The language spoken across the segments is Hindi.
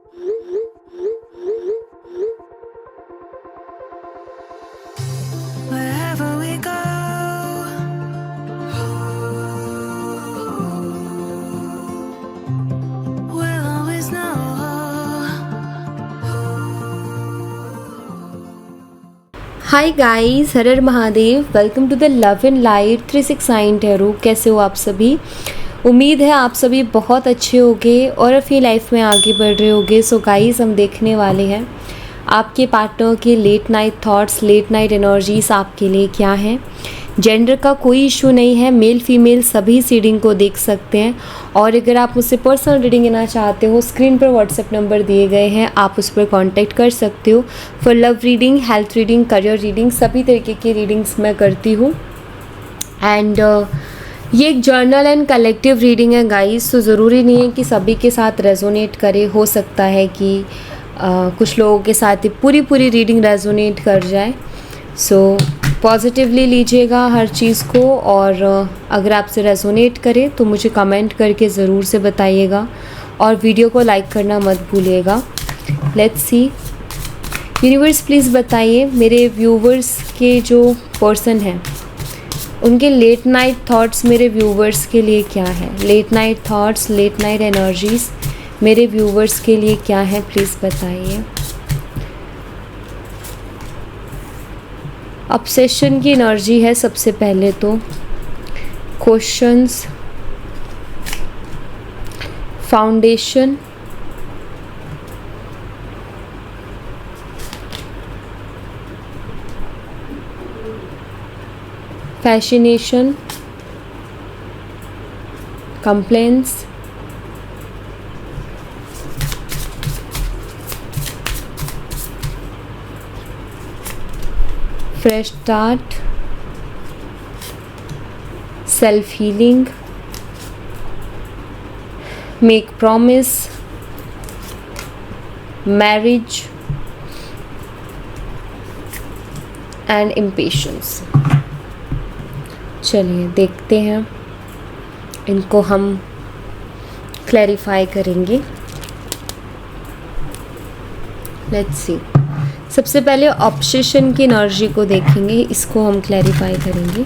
Wherever we go, we'll always know. Hi guys, Har Har Mahadev. Welcome to the love and light 369 tarot. कैसे हो आप सभी? उम्मीद है आप सभी बहुत अच्छे होंगे और अपनी लाइफ में आगे बढ़ रहे होंगे। सो गाइस, हम देखने वाले हैं आपके पार्टनर के late night thoughts, late night energies आपके लिए क्या हैं। जेंडर का कोई इशू नहीं है, मेल फीमेल सभी रीडिंग को देख सकते हैं। और अगर आप मुझसे पर्सनल रीडिंग लेना चाहते हो, स्क्रीन पर व्हाट्सएप नंबर दिए गए हैं, आप उस पर कांटेक्ट कर सकते हो। For love reading, health reading, career reading, सभी तरीके की रीडिंग्स मैं करती हूँ। एंड ये एक जर्नल एंड कलेक्टिव रीडिंग है गाइस, तो ज़रूरी नहीं है कि सभी के साथ रेजोनेट करे। हो सकता है कि कुछ लोगों के साथ ही पूरी रीडिंग रेजोनेट कर जाए। सो पॉजिटिवली लीजिएगा हर चीज़ को, और अगर आपसे रेजोनेट करे तो मुझे कमेंट करके ज़रूर से बताइएगा और वीडियो को लाइक करना मत भूलिएगा। Let's see. यूनिवर्स प्लीज़ बताइए मेरे व्यूवर्स के जो पर्सन हैं उनके लेट नाइट थॉट्स मेरे व्यूवर्स के लिए क्या है। Late night thoughts, late night energies मेरे व्यूवर्स के लिए क्या है, प्लीज़ बताइए। ऑब्सेशन की एनर्जी है सबसे पहले तो। Questions, foundation, fascination, complaints, fresh start, self healing, make promise, marriage and impatience. चलिए देखते हैं, इनको हम क्लैरिफाई करेंगे। Let's see. सबसे पहले ऑब्सेशन की एनर्जी को देखेंगे, इसको हम क्लैरिफाई करेंगे।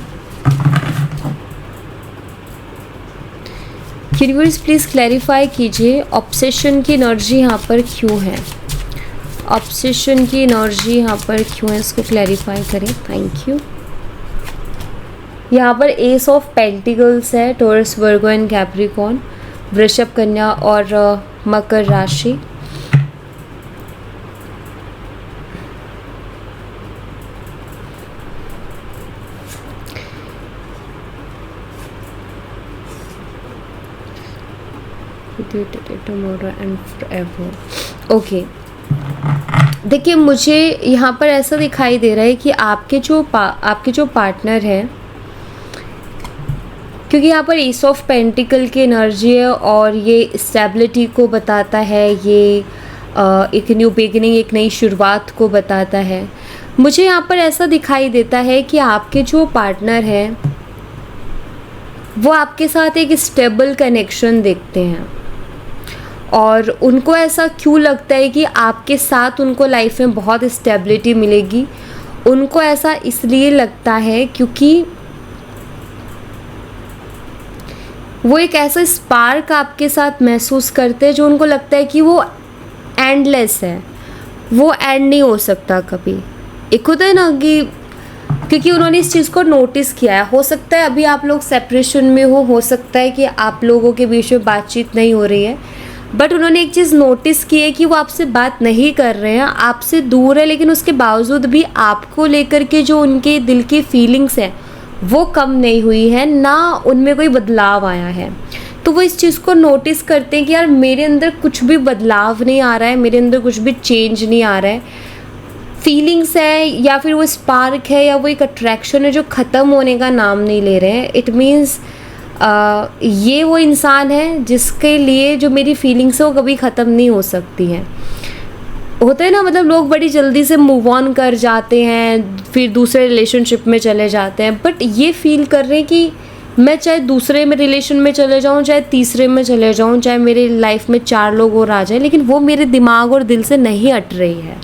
यूनिवर्स प्लीज़ क्लैरिफाई कीजिए ऑब्सेशन की एनर्जी यहाँ पर क्यों है। ऑब्सेशन की एनर्जी यहाँ पर क्यों है, इसको क्लैरिफाई करें। Thank you. यहाँ पर एस ऑफ पेंटिकल्स है, टॉरस, वर्गो एंड कैप्रिकॉर्न, वृषभ, कन्या और मकर राशि। Tomorrow and forever. ओके, देखिए मुझे यहाँ पर ऐसा दिखाई दे रहा है कि आपके जो पार्टनर है, क्योंकि यहाँ पर एस ऑफ पेंटिकल की एनर्जी है और ये स्टेबिलिटी को बताता है, ये एक न्यू बिगिनिंग, एक नई शुरुआत को बताता है। मुझे यहाँ पर ऐसा दिखाई देता है कि आपके जो पार्टनर हैं वो आपके साथ एक स्टेबल कनेक्शन देखते हैं, और उनको ऐसा क्यों लगता है कि आपके साथ उनको लाइफ में बहुत स्टेबिलिटी मिलेगी। उनको ऐसा इसलिए लगता है क्योंकि वो एक ऐसा स्पार्क आपके साथ महसूस करते हैं जो उनको लगता है कि वो एंडलेस है, वो एंड नहीं हो सकता कभी। एक होता है ना कि क्योंकि उन्होंने इस चीज़ को नोटिस किया है। हो सकता है अभी आप लोग सेपरेशन में हो सकता है कि आप लोगों के बीच में बातचीत नहीं हो रही है, बट उन्होंने एक चीज़ नोटिस की है कि वो आपसे बात नहीं कर रहे हैं, आपसे दूर है, लेकिन उसके बावजूद भी आपको लेकर के जो उनके दिल की फीलिंग्स हैं वो कम नहीं हुई है, ना उनमें कोई बदलाव आया है। तो वो इस चीज़ को नोटिस करते हैं कि यार मेरे अंदर कुछ भी बदलाव नहीं आ रहा है, मेरे अंदर कुछ भी चेंज नहीं आ रहा है। फीलिंग्स है या फिर वो स्पार्क है या वो एक अट्रैक्शन है जो ख़त्म होने का नाम नहीं ले रहे हैं। इट मीन्स ये वो इंसान है जिसके लिए जो मेरी फीलिंग्स है वो कभी ख़त्म नहीं हो सकती हैं। होता है ना, मतलब लोग बड़ी जल्दी से मूव ऑन कर जाते हैं, फिर दूसरे रिलेशनशिप में चले जाते हैं, बट ये फील कर रहे हैं कि मैं चाहे दूसरे में रिलेशन में चले जाऊँ, चाहे तीसरे में चले जाऊँ, चाहे मेरी लाइफ में 4 लोग और आ जाए, लेकिन वो मेरे दिमाग और दिल से नहीं हट रही है।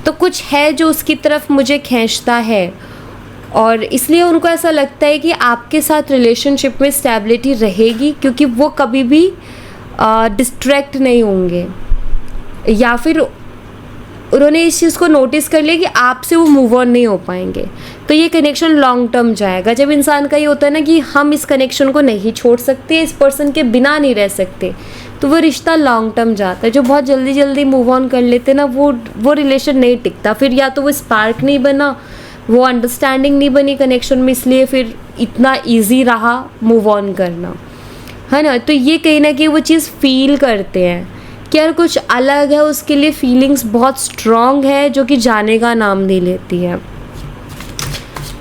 तो कुछ है जो उसकी तरफ मुझे खींचता है, और इसलिए उनको ऐसा लगता है कि आपके साथ रिलेशनशिप में स्टेबिलिटी रहेगी, क्योंकि वो कभी भी डिस्ट्रैक्ट नहीं होंगे, या फिर उन्होंने इस चीज़ को नोटिस कर लिया कि आपसे वो मूव ऑन नहीं हो पाएंगे। तो ये कनेक्शन लॉन्ग टर्म जाएगा। जब इंसान का ये होता है ना कि हम इस कनेक्शन को नहीं छोड़ सकते, इस पर्सन के बिना नहीं रह सकते, तो वो रिश्ता लॉन्ग टर्म जाता है। जो बहुत जल्दी जल्दी मूव ऑन कर लेते ना, वो रिलेशन नहीं टिकता। फिर या तो वो स्पार्क नहीं बना, वो अंडरस्टैंडिंग नहीं बनी कनेक्शन में, इसलिए फिर इतना ईजी रहा मूव ऑन करना, है ना। तो ये कहीं ना कहीं वो चीज़ फील करते हैं कि यार कुछ अलग है, उसके लिए फीलिंग्स बहुत स्ट्रॉन्ग है, जो कि जाने का नाम नहीं लेती है।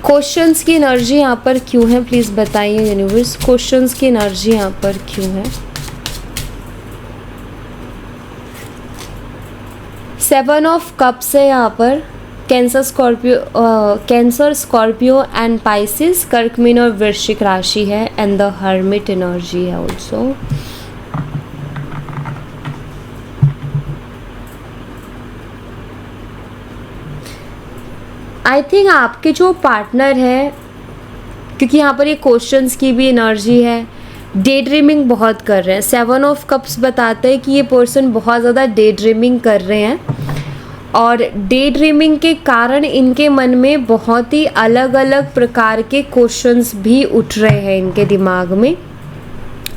क्वेश्चंस की एनर्जी यहाँ पर क्यों है, प्लीज़ बताइए यूनिवर्स। क्वेश्चंस की एनर्जी यहाँ पर क्यों है। 7 ऑफ कप्स है यहाँ पर। कैंसर, स्कॉर्पियो एंड पाइसिस, कर्क, मीन और वृश्चिक राशि है, एंड द हर्मिट एनर्जी है ऑल्सो। आई थिंक आपके जो पार्टनर है, क्योंकि यहाँ पर ये क्वेश्चंस की भी एनर्जी है, डे ड्रीमिंग बहुत कर रहे हैं। 7 ऑफ कप्स बताते हैं कि ये पर्सन बहुत ज़्यादा डे ड्रीमिंग कर रहे हैं, और डे ड्रीमिंग के कारण इनके मन में बहुत ही अलग अलग प्रकार के क्वेश्चंस भी उठ रहे हैं। इनके दिमाग में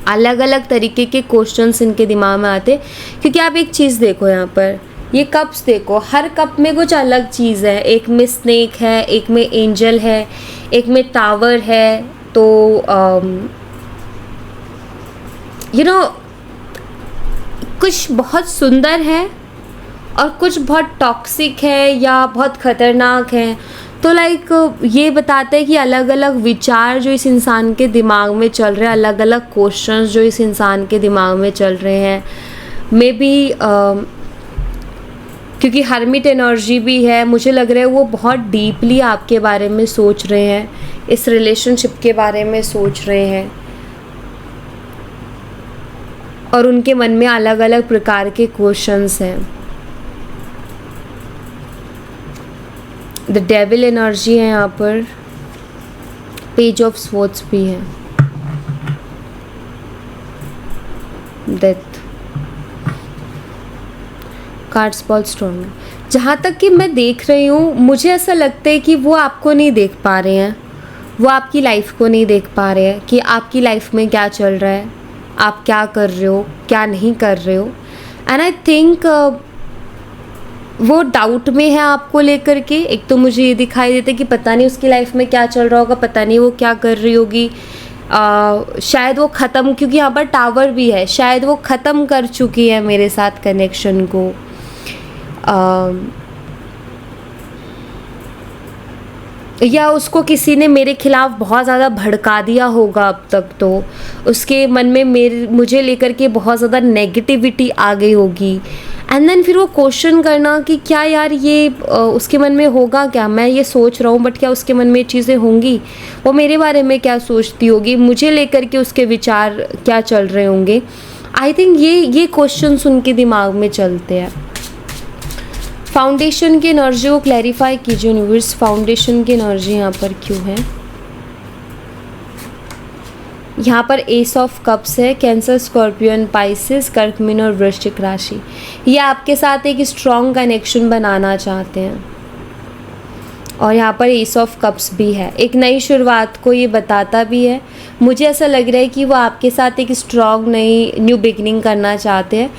अलग अलग तरीके के क्वेश्चंस इनके दिमाग में आते हैं, क्योंकि आप एक चीज़ देखो यहाँ पर, ये कप्स देखो, हर कप में कुछ अलग चीज़ है। एक में स्नेक है, एक में एंजल है, एक में टावर है। तो कुछ बहुत सुंदर है और कुछ बहुत टॉक्सिक है या बहुत ख़तरनाक है। तो ये बताते हैं कि अलग अलग विचार जो इस इंसान के दिमाग में चल रहे हैं, अलग अलग क्वेश्चंस जो इस इंसान के दिमाग में चल रहे हैं, मे बी क्योंकि हर्मिट एनर्जी भी है, मुझे लग रहा है वो बहुत डीपली आपके बारे में सोच रहे हैं, इस रिलेशनशिप के बारे में सोच रहे हैं, और उनके मन में अलग अलग प्रकार के क्वेश्चंस हैं। द डेविल एनर्जी है यहाँ पर, पेज ऑफ स्वॉर्ड्स भी है, डेथ, कार्ड्स बहुत स्ट्रॉन्ग है। जहाँ तक कि मैं देख रही हूँ, मुझे ऐसा लगता है कि वो आपको नहीं देख पा रहे हैं, वो आपकी लाइफ को नहीं देख पा रहे हैं कि आपकी लाइफ में क्या चल रहा है, आप क्या कर रहे हो, क्या नहीं कर रहे हो। एंड आई थिंक वो डाउट में है आपको लेकर के। एक तो मुझे ये दिखाई देता है कि पता नहीं उसकी लाइफ में क्या चल रहा होगा, पता नहीं वो क्या कर रही होगी। शायद वो ख़त्म, क्योंकि यहाँ पर टावर भी है, शायद वो ख़त्म कर चुकी है मेरे साथ कनेक्शन को। या उसको किसी ने मेरे खिलाफ बहुत ज़्यादा भड़का दिया होगा अब तक, तो उसके मन में मुझे लेकर के बहुत ज़्यादा नेगेटिविटी आ गई होगी। एंड देन फिर वो क्वेश्चन करना कि क्या यार ये उसके मन में होगा क्या, मैं ये सोच रहा हूँ बट क्या उसके मन में ये चीज़ें होंगी, वो मेरे बारे में क्या सोचती होगी, मुझे लेकर के उसके विचार क्या चल रहे होंगे। आई थिंक ये क्वेश्चंस उनके दिमाग में चलते हैं। फाउंडेशन की एनर्जी को क्लैरिफाई कीजिए यूनिवर्स। फाउंडेशन की एनर्जी यहाँ पर क्यों है। यहाँ पर एस ऑफ कप्स है, कैंसर, स्कॉर्पियो एंड पाइसिस, कर्क, मीन और वृश्चिक राशि। ये आपके साथ एक स्ट्रॉन्ग कनेक्शन बनाना चाहते हैं, और यहाँ पर एस ऑफ कप्स भी है, एक नई शुरुआत को ये बताता भी है। मुझे ऐसा लग रहा है कि वो आपके साथ एक स्ट्रॉन्ग नई न्यू बिगनिंग करना चाहते हैं,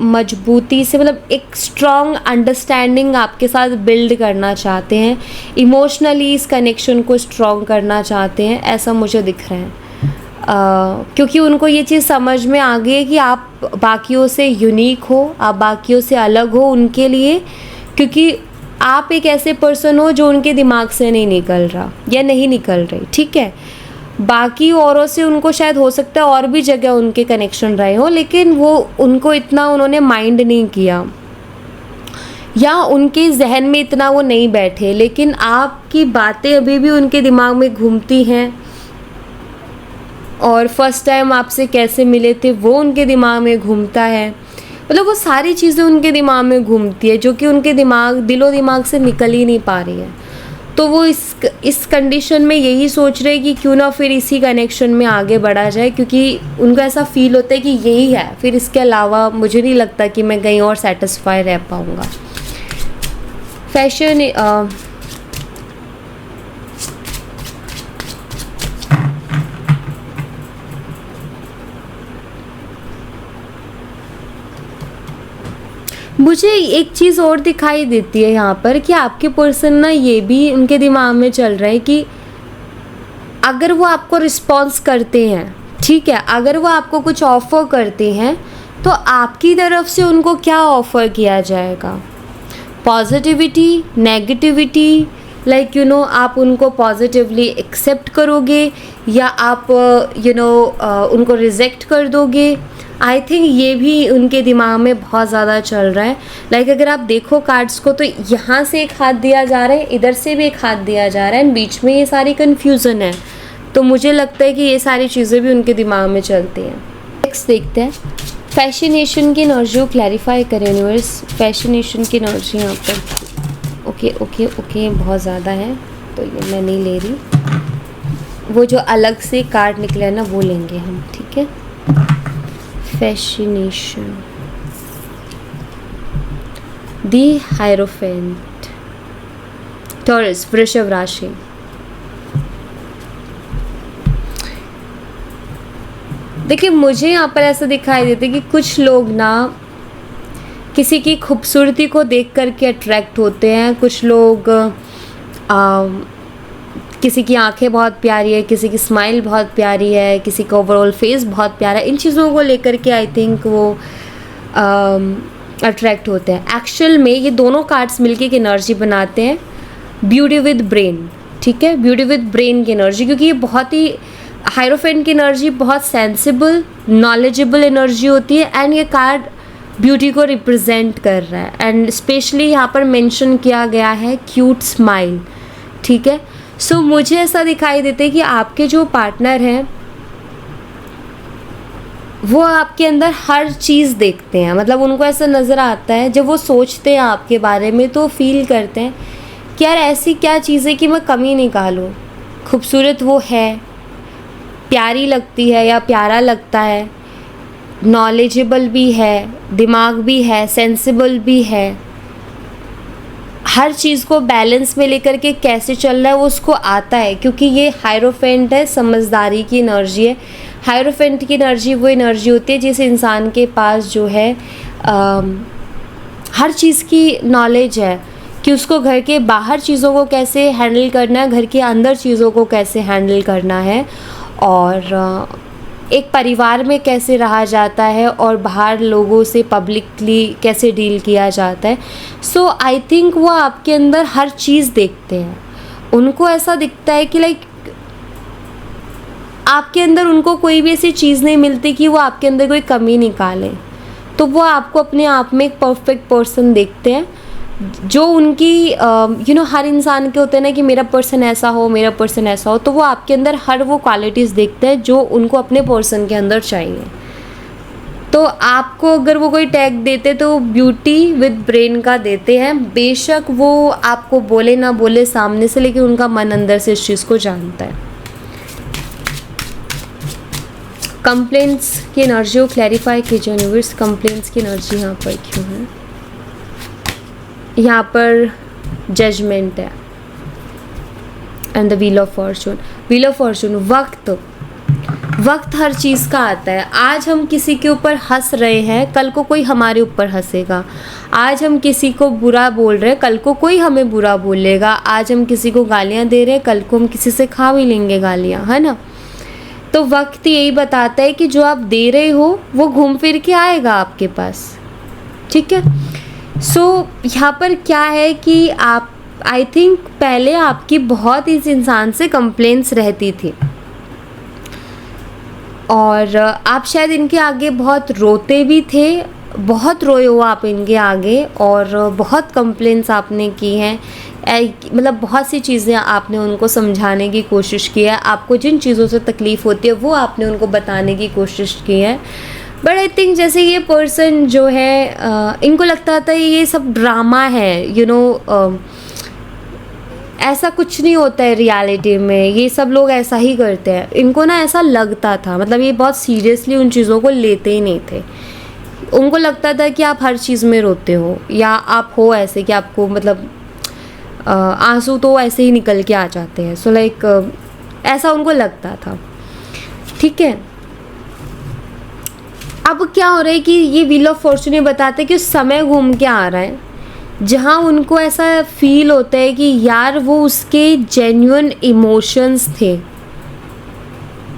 मजबूती से, मतलब एक स्ट्रॉन्ग अंडरस्टैंडिंग आपके साथ बिल्ड करना चाहते हैं, इमोशनली इस कनेक्शन को स्ट्रॉन्ग करना चाहते हैं, ऐसा मुझे दिख रहा है। क्योंकि उनको ये चीज़ समझ में आ गई है कि आप बाकियों से यूनिक हो, आप बाकियों से अलग हो उनके लिए, क्योंकि आप एक ऐसे पर्सन हो जो उनके दिमाग से नहीं निकल रहा या नहीं निकल रही, ठीक है। बाकी औरों से उनको शायद हो सकता है और भी जगह उनके कनेक्शन रहे हो, लेकिन वो उनको इतना उन्होंने माइंड नहीं किया या उनके जहन में इतना वो नहीं बैठे, लेकिन आपकी बातें अभी भी उनके दिमाग में घूमती हैं, और फर्स्ट टाइम आपसे कैसे मिले थे वो उनके दिमाग में घूमता है। मतलब वो सारी चीज़ें उनके दिमाग में घूमती है जो कि उनके दिलो दिमाग से निकल ही नहीं पा रही है। तो वो इस कंडीशन में यही सोच रहे कि क्यों ना फिर इसी कनेक्शन में आगे बढ़ा जाए, क्योंकि उनको ऐसा फील होता है कि यही है, फिर इसके अलावा मुझे नहीं लगता कि मैं कहीं और सेटिस्फाई रह पाऊँगा। फैशन मुझे एक चीज़ और दिखाई देती है यहाँ पर कि आपके पर्सन ना ये भी उनके दिमाग में चल रहा है कि अगर वो आपको रिस्पॉन्स करते हैं, ठीक है, अगर वो आपको कुछ ऑफ़र करते हैं तो आपकी तरफ से उनको क्या ऑफ़र किया जाएगा। पॉजिटिविटी, नेगेटिविटी, लाइक आप उनको पॉजिटिवली एक्सेप्ट करोगे या आप उनको रिजेक्ट कर दोगे। आई थिंक ये भी उनके दिमाग में बहुत ज़्यादा चल रहा है। लाइक अगर आप देखो कार्ड्स को तो यहाँ से एक हाथ दिया जा रहा है, इधर से भी एक हाथ दिया जा रहा है, एंड बीच में ये सारी कन्फ्यूज़न है। तो मुझे लगता है कि ये सारी चीज़ें भी उनके दिमाग में चलती हैं। नेक्स्ट देखते हैं फैसिनेशन की एनर्जी को क्लैरिफाई करें यूनिवर्स। फैसिनेशन की एनर्जी यहाँ पर ओके ओके ओके बहुत ज़्यादा है, तो ये मैं नहीं ले रही। वो जो अलग से कार्ड निकले हैं ना वो लेंगे हम, ठीक है। फैसिनेशन, दी हायरोफेंट, टॉरस, वृषभ राशि। देखिए मुझे यहाँ पर ऐसा दिखाई देता है कि कुछ लोग ना किसी की खूबसूरती को देख करके अट्रैक्ट होते हैं। कुछ लोग किसी की आंखें बहुत प्यारी है, किसी की स्माइल बहुत प्यारी है, किसी का ओवरऑल फेस बहुत प्यारा है। इन चीज़ों को लेकर के आई थिंक वो अट्रैक्ट होते हैं। एक्चुअल में ये दोनों कार्ड्स मिलके एक एनर्जी बनाते हैं, ब्यूटी विद ब्रेन, ठीक है, ब्यूटी विद ब्रेन की एनर्जी, क्योंकि ये बहुत ही हायरोफेंट की एनर्जी बहुत सेंसिबल, नॉलेजेबल एनर्जी होती है, एंड ये कार्ड ब्यूटी को रिप्रेजेंट कर रहा है। एंड स्पेशली यहाँ पर मेंशन किया गया है क्यूट स्माइल, ठीक है। सो मुझे ऐसा दिखाई देता है कि आपके जो पार्टनर हैं वो आपके अंदर हर चीज़ देखते हैं। मतलब उनको ऐसा नज़र आता है जब वो सोचते हैं आपके बारे में, तो फील करते हैं कि यार ऐसी क्या चीज़ है कि मैं कमी निकालूं। खूबसूरत वो है, प्यारी लगती है या प्यारा लगता है, नॉलेजेबल भी है, दिमाग भी है, सेंसिबल भी है, हर चीज़ को बैलेंस में लेकर के कैसे चल रहा है वो उसको आता है, क्योंकि ये हायरोफेंट है, समझदारी की एनर्जी है। हायरोफेंट की एनर्जी वो एनर्जी होती है जिस इंसान के पास जो है हर चीज़ की नॉलेज है कि उसको घर के बाहर चीज़ों को कैसे हैंडल करना है, घर के अंदर चीज़ों को कैसे हैंडल करना है, और एक परिवार में कैसे रहा जाता है और बाहर लोगों से पब्लिकली कैसे डील किया जाता है। सो आई थिंक वो आपके अंदर हर चीज़ देखते हैं। उनको ऐसा दिखता है कि लाइक आपके अंदर उनको कोई भी ऐसी चीज़ नहीं मिलती कि वो आपके अंदर कोई कमी निकालें। तो वो आपको अपने आप में एक परफेक्ट पर्सन देखते हैं, जो उनकी हर इंसान के होते हैं ना कि मेरा पर्सन ऐसा हो, मेरा पर्सन ऐसा हो, तो वो आपके अंदर हर वो क्वालिटीज़ देखते हैं जो उनको अपने पर्सन के अंदर चाहिए। तो आपको अगर वो कोई टैग देते तो ब्यूटी विद ब्रेन का देते हैं, बेशक वो आपको बोले ना बोले सामने से, लेकिन उनका मन अंदर से इस चीज़ को जानता है। कंप्लेंट्स की एनर्जी को क्लैरिफाई कीजिए यूनिवर्स। कंप्लेंट्स की एनर्जी यहाँ पर क्यों है? यहाँ पर जजमेंट है and the wheel of Fortune. Wheel of Fortune, वक्त हर चीज़ का आता है। आज हम किसी के ऊपर हंस रहे हैं, कल को कोई हमारे ऊपर हंसेगा। आज हम किसी को बुरा बोल रहे हैं, कल को कोई हमें बुरा बोलेगा। आज हम किसी को गालियाँ दे रहे हैं, कल को हम किसी से खा भी लेंगे गालियाँ, है ना। तो वक्त यही बताता है कि जो आप दे रहे हो वो घूम फिर के आएगा आपके पास, ठीक है। सो यहाँ पर क्या है कि आप आई थिंक पहले आपकी बहुत इस इंसान से कंप्लेंट्स रहती थी और आप शायद इनके आगे बहुत रोते भी थे बहुत रोए हो आप इनके आगे और बहुत कंप्लेंट्स आपने की हैं, मतलब बहुत सी चीज़ें आपने उनको समझाने की कोशिश की है, आपको जिन चीज़ों से तकलीफ़ होती है वो आपने उनको बताने की कोशिश की है। बट आई थिंक जैसे ये पर्सन जो है इनको लगता था ये सब ड्रामा है, ऐसा कुछ नहीं होता है रियलिटी में, ये सब लोग ऐसा ही करते हैं। इनको ना ऐसा लगता था, मतलब ये बहुत सीरियसली उन चीज़ों को लेते ही नहीं थे। उनको लगता था कि आप हर चीज़ में रोते हो या आप हो ऐसे कि आपको मतलब आंसू तो ऐसे ही निकल के आ जाते हैं। सो लाइक ऐसा उनको लगता था, ठीक है। अब क्या हो रहा है कि ये व्हील ऑफ फॉर्चून ये बताते हैं कि उस समय घूम के आ रहा है जहाँ उनको ऐसा फील होता है कि यार वो उसके जेन्युइन इमोशंस थे,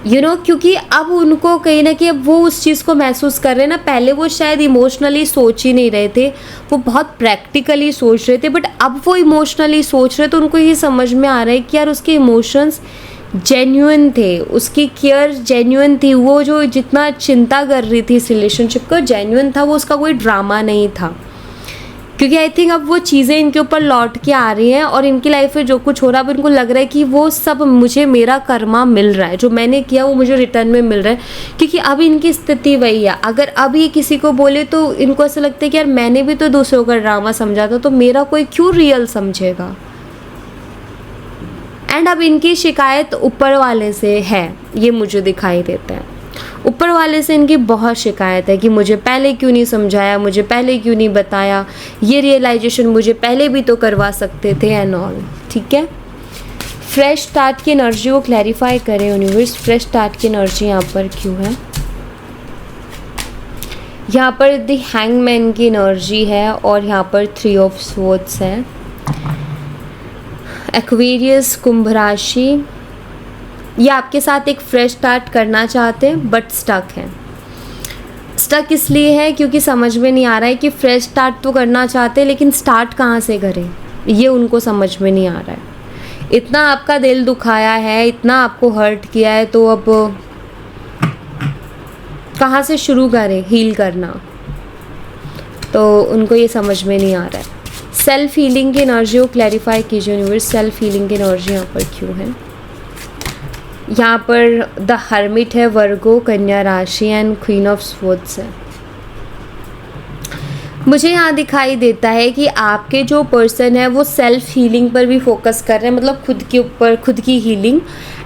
क्योंकि अब उनको कहीं ना कहीं अब वो उस चीज़ को महसूस कर रहे हैं ना। पहले वो शायद इमोशनली सोच ही नहीं रहे थे, वो बहुत प्रैक्टिकली सोच रहे थे, बट अब वो इमोशनली सोच रहे तो उनको ये समझ में आ रहा है कि यार उसके इमोशंस जेन्युइन थे, उसकी केयर जेन्युइन थी, वो जो जितना चिंता कर रही थी इस रिलेशनशिप को जेन्युइन था, वो उसका कोई ड्रामा नहीं था। क्योंकि आई थिंक अब वो चीज़ें इनके ऊपर लौट के आ रही हैं और इनकी लाइफ में जो कुछ हो रहा है अब इनको लग रहा है कि वो सब मुझे मेरा कर्मा मिल रहा है, जो मैंने किया वो मुझे रिटर्न में मिल रहा है। क्योंकि अब इनकी स्थिति वही है, अगर अब ये किसी को बोले तो इनको ऐसा लगता है कि यार मैंने भी तो दूसरों का ड्रामा समझा था, तो मेरा कोई क्यों रियल समझेगा। एंड अब इनकी शिकायत ऊपर वाले से है, ये मुझे दिखाई देता है। ऊपर वाले से इनकी बहुत शिकायत है कि मुझे पहले क्यों नहीं समझाया, मुझे पहले क्यों नहीं बताया, ये रियलाइजेशन मुझे पहले भी तो करवा सकते थे एंड ऑल, ठीक है। फ्रेश स्टार्ट की एनर्जी को क्लैरिफाई करें यूनिवर्स, फ्रेश स्टार्ट की एनर्जी यहाँ पर क्यों है। यहाँ पर द हैंगमैन की एनर्जी है और यहाँ पर 3 ऑफ स्वॉर्ड्स है। एक्वेरियस, कुंभ राशि, ये आपके साथ एक फ्रेश स्टार्ट करना चाहते हैं बट स्टक हैं। स्टक इसलिए है क्योंकि समझ में नहीं आ रहा है कि फ्रेश स्टार्ट तो करना चाहते हैं लेकिन स्टार्ट कहाँ से करें, ये उनको समझ में नहीं आ रहा है। इतना आपका दिल दुखाया है, इतना आपको हर्ट किया है, तो अब कहाँ से शुरू करें हील करना, तो उनको ये समझ में नहीं आ रहा है। सेल्फ हीलिंग की एनर्जी को क्लैरिफाई कीजिए यूनिवर्स, सेल्फ हीलिंग की एनर्जी यहाँ पर क्यों है। यहाँ पर द हर्मिट है, वर्गो, कन्या राशि एंड क्वीन ऑफ स्वॉर्ड्स है। मुझे यहाँ दिखाई देता है कि आपके जो पर्सन है वो सेल्फ हीलिंग पर भी फोकस कर रहे हैं, मतलब खुद के ऊपर, खुद की हीलिंग।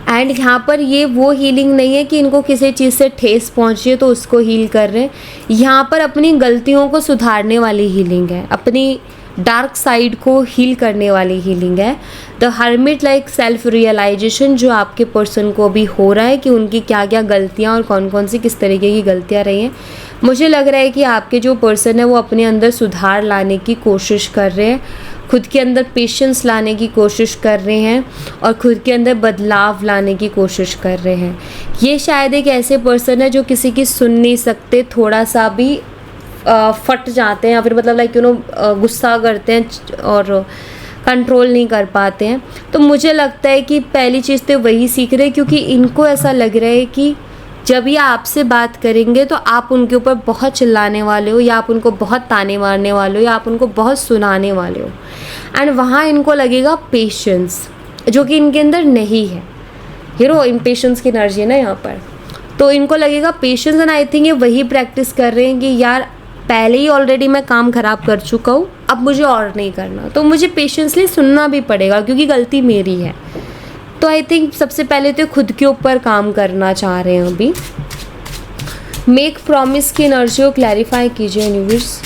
एंड यहाँ पर ये वो हीलिंग नहीं है कि इनको किसी चीज़ से ठेस पहुँची है तो उसको हील कर रहे हैं। यहाँ पर अपनी गलतियों को सुधारने वाली हीलिंग है, अपनी डार्क साइड को हील करने वाली हीलिंग है। The hermit like self realization जो आपके पर्सन को अभी हो रहा है कि उनकी क्या क्या गलतियाँ और कौन कौन सी किस तरीके की गलतियाँ रही हैं। मुझे लग रहा है कि आपके जो पर्सन है वो अपने अंदर सुधार लाने की कोशिश कर रहे हैं, खुद के अंदर पेशेंस लाने की कोशिश कर रहे हैं और खुद के अंदर बदलाव लाने की कोशिश कर रहे हैं। ये शायद एक ऐसे पर्सन है जो किसी की सुन नहीं सकते, थोड़ा सा भी फट जाते हैं या फिर मतलब लाइक गुस्सा करते हैं और कंट्रोल नहीं कर पाते हैं। तो मुझे लगता है कि पहली चीज़ तो वही सीख रहे हैं, क्योंकि इनको ऐसा लग रहा है कि जब ये आपसे बात करेंगे तो आप उनके ऊपर बहुत चिल्लाने वाले हो या आप उनको बहुत ताने मारने वाले हो या आप उनको बहुत सुनाने वाले हो। एंड वहाँ इनको लगेगा पेशेंस, जो कि इनके अंदर नहीं है। इम्पेशेंस की एनर्जी है ना यहाँ पर, तो इनको लगेगा पेशेंस। एंड आई थिंक ये वही प्रैक्टिस कर रहे हैं कि यार पहले ही ऑलरेडी मैं काम ख़राब कर चुका हूँ, अब मुझे और नहीं करना, तो मुझे पेशेंसली सुनना भी पड़ेगा क्योंकि गलती मेरी है। तो आई थिंक सबसे पहले तो खुद के ऊपर काम करना चाह रहे हैं अभी। मेक प्रॉमिस की एनर्जी को क्लैरिफाई कीजिए यूनिवर्स।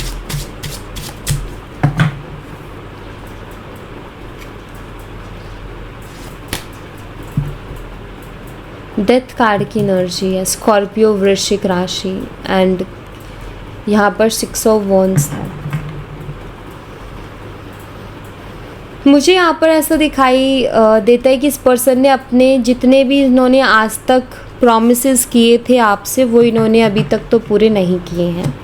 डेथ कार्ड की एनर्जी है, स्कॉर्पियो, वृश्चिक राशि एंड यहाँ पर 6 ऑफ वॉन्ड्स है। मुझे यहाँ पर ऐसा दिखाई देता है कि इस पर्सन ने अपने जितने भी इन्होंने आज तक प्रॉमिसेस किए थे आपसे, वो इन्होंने अभी तक तो पूरे नहीं किए हैं।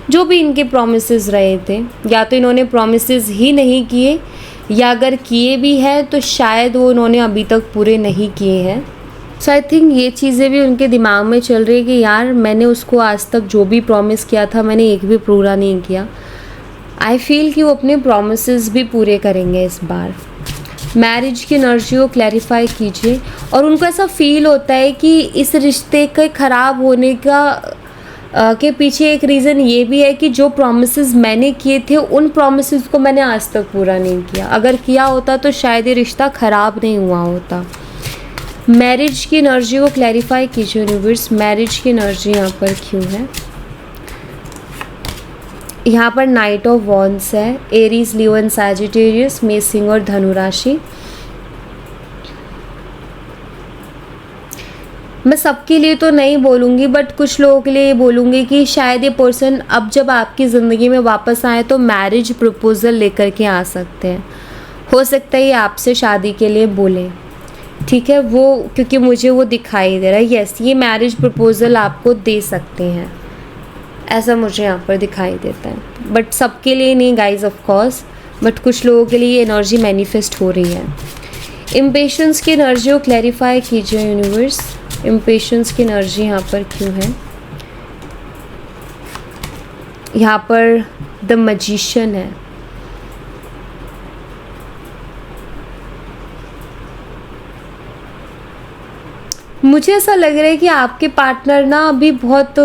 जो भी इनके प्रॉमिसेस रहे थे, या तो इन्होंने प्रॉमिसेस ही नहीं किए या अगर किए भी हैं तो शायद वो इन्होंने अभी तक पूरे नहीं किए हैं। सो आई थिंक ये चीज़ें भी उनके दिमाग में चल रही है कि यार मैंने उसको आज तक जो भी प्रॉमिस किया था मैंने एक भी पूरा नहीं किया। आई फील कि वो अपने प्रॉमिसेस भी पूरे करेंगे इस बार। मैरिज की एनर्जी को क्लैरिफाई कीजिए, और उनको ऐसा फील होता है कि इस रिश्ते के ख़राब होने का के पीछे एक रीज़न ये भी है कि जो प्रॉमिसेस मैंने किए थे उन प्रॉमिसेस को मैंने आज तक पूरा नहीं किया। अगर किया होता तो शायद ये रिश्ता ख़राब नहीं हुआ होता। मैरिज की एनर्जी को क्लैरिफाई कीजिए यूनिवर्स, मैरिज की एनर्जी यहाँ पर क्यों है। यहाँ पर नाइट ऑफ वॉन्ड्स है, एरीज, लियो एंड सैजिटेरियस, मेष, सिंह और धनु राशि। मैं सबके लिए तो नहीं बोलूँगी बट कुछ लोगों के लिए ये बोलूँगी कि शायद ये पर्सन अब जब आपकी ज़िंदगी में वापस आए तो मैरिज प्रपोज़ल लेकर के आ सकते हैं। हो सकता है ये आपसे शादी के लिए बोलें, ठीक है, वो क्योंकि मुझे वो दिखाई दे रहा है। यस, ये मैरिज प्रपोज़ल आपको दे सकते हैं, ऐसा मुझे यहाँ पर दिखाई देता है। बट सबके लिए नहीं गाइज ऑफ कोर्स, बट कुछ लोगों के लिए ये एनर्जी मैनिफेस्ट हो रही है। इम्पेशंस की एनर्जी को क्लैरिफाई कीजिए यूनिवर्स, इम्पेशंस की एनर्जी यहाँ पर क्यों है। यहाँ पर द मैजिशियन है। मुझे ऐसा लग रहा है कि आपके पार्टनर ना अभी बहुत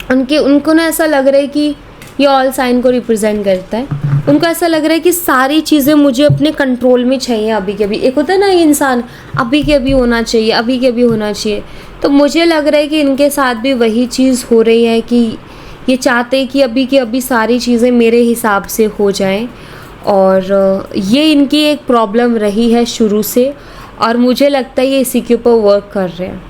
उनको ना ऐसा लग रहा है कि ये ऑल साइन को रिप्रेजेंट करता है। उनको ऐसा लग रहा है कि सारी चीज़ें मुझे अपने कंट्रोल में चाहिए अभी के अभी। एक होता है ना ये इंसान अभी के अभी होना चाहिए, अभी के अभी होना चाहिए। तो मुझे लग रहा है कि इनके साथ भी वही चीज़ हो रही है कि ये चाहते हैं कि अभी के अभी सारी चीज़ें मेरे हिसाब से हो जाएं, और ये इनकी एक प्रॉब्लम रही है शुरू से, और मुझे लगता है ये इसी के ऊपर वर्क कर रहे हैं।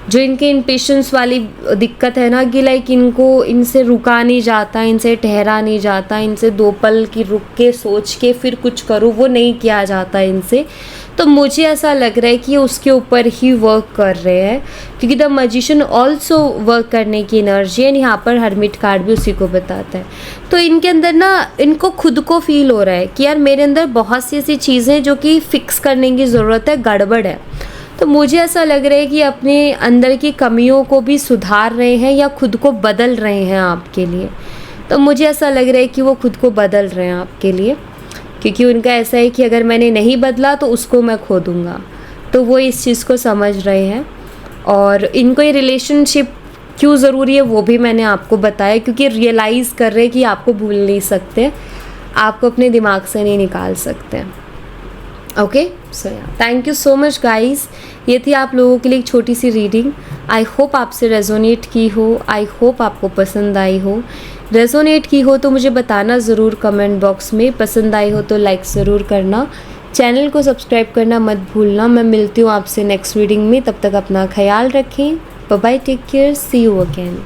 जो इनके इम्पेशंस वाली दिक्कत है ना कि लाइक इनको इनसे रुका नहीं जाता, इनसे ठहरा नहीं जाता, इनसे दो पल की रुक के सोच के फिर कुछ करूँ वो नहीं किया जाता इनसे। तो मुझे ऐसा लग रहा है कि ये उसके ऊपर ही वर्क कर रहे हैं, क्योंकि द मैजिशियन ऑल्सो वर्क करने की एनर्जी है। यहाँ पर हर्मिट कार्ड भी उसी को बताता है। तो इनके अंदर ना इनको खुद को फील हो रहा है कि यार मेरे अंदर बहुत सी ऐसी चीज़ें जो कि फ़िक्स करने की ज़रूरत है, गड़बड़ है। तो मुझे ऐसा लग रहा है कि अपने अंदर की कमियों को भी सुधार रहे हैं या खुद को बदल रहे हैं आपके लिए। तो मुझे ऐसा लग रहा है कि वो खुद को बदल रहे हैं आपके लिए, क्योंकि उनका ऐसा है कि अगर मैंने नहीं बदला तो उसको मैं खो दूँगा। तो वो इस चीज़ को समझ रहे हैं, और इनको ये रिलेशनशिप क्यों ज़रूरी है वो भी मैंने आपको बताया, क्योंकि रियलाइज़ कर रहे हैं कि आपको भूल नहीं सकते, आपको अपने दिमाग से नहीं निकाल सकते। Okay, so thank you so much guys. ये थी आप लोगों के लिए एक छोटी सी रीडिंग। आई होप आपसे रेजोनेट की हो, आई होप आपको पसंद आई हो। रेजोनेट की हो तो मुझे बताना ज़रूर कमेंट बॉक्स में, पसंद आई हो तो लाइक ज़रूर करना, चैनल को सब्सक्राइब करना मत भूलना। मैं मिलती हूँ आपसे नेक्स्ट रीडिंग में, तब तक अपना ख्याल रखें। Bye bye, take care, see you again.